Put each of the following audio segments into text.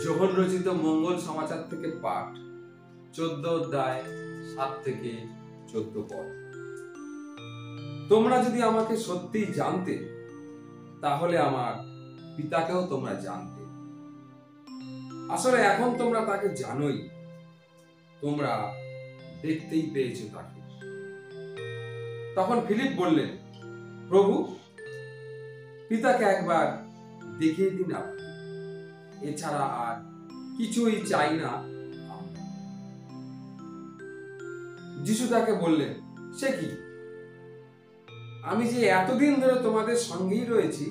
যোহন রচিত মঙ্গল সমাচার থেকে পাঠ 14 অধ্যায় 7 থেকে 14 পদ। তোমরা যদি আমাকে সত্যি জানতে, তাহলে আমার পিতাকেও তোমরা জানতে। আসলে এখন তোমরা তাকে জানোই, তোমরা দেখতেই পেয়েছো তাকে। তখন ফিলিপ বললেন, প্রভু, পিতাকে একবার দেখিয়ে দিন আপনি, এছাড়া আর কিছুই চাই না আমরা। যিশু তাকে বললেন, সে কি? আমি যে এতদিন ধরে তোমাদের সঙ্গেই রয়েছি,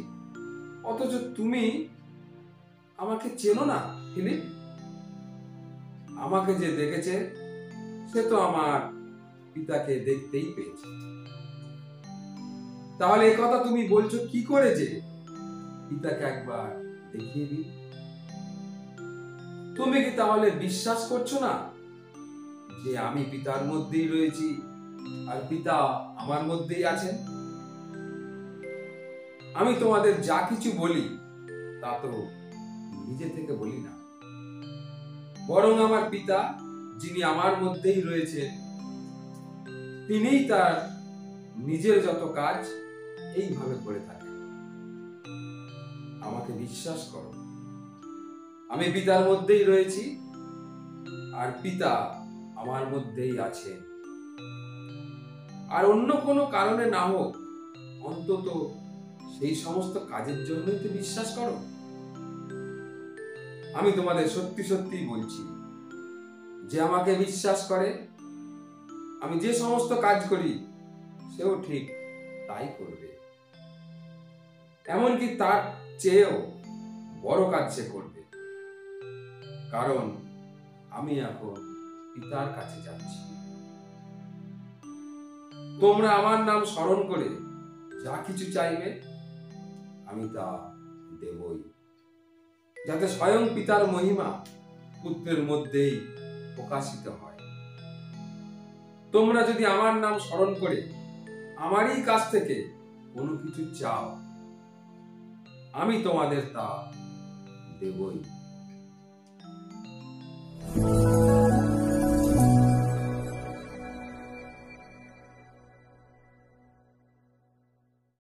অথচ তুমি আমাকে চেনো না ফিলিপ? আমাকে যে দেখেছে সে তো আমার পিতাকে দেখতেই পেয়েছে। তাহলে এই কথা তুমি বলছো কি করে যে পিতাকে একবার দেখিয়ে দিই? তুমি কি তাহলে বিশ্বাস করছো না যে আমি পিতার মধ্যেই রয়েছি আর পিতা আমার মধ্যেই আছেন? আমি তোমাদের যা কিছু বলি তা তো নিজে থেকে বলি না, বরং আমার পিতা যিনি আমার মধ্যেই রয়েছেন, তিনিই তার নিজের যত কাজ এইভাবে করে থাকেন। আমাকে বিশ্বাস করো, আমি পিতার মধ্যেই রয়েছি আর পিতা আমার মধ্যেই আছেন। আর অন্য কোনো কারণে না হোক, অন্তত সেই সমস্ত কাজের জন্যই তো বিশ্বাস করো। আমি তোমাদের সত্যি সত্যি বলছি, যে আমাকে বিশ্বাস করে, আমি যে সমস্ত কাজ করি সেও ঠিক তাই করবে, এমনকি তার চেয়েও বড় কাজ সে করবে, কারণ আমি এখন পিতার কাছে যাচ্ছি। তোমরা আমার নাম স্মরণ করে যা কিছু চাইবে আমি তা দেবই, যাতে স্বয়ং পিতার মহিমা পুত্রের মধ্যেই প্রকাশিত হয়। তোমরা যদি আমার নাম স্মরণ করে আমারই কাছ থেকে কোনো কিছু চাও, আমি তোমাদের তা দেবই।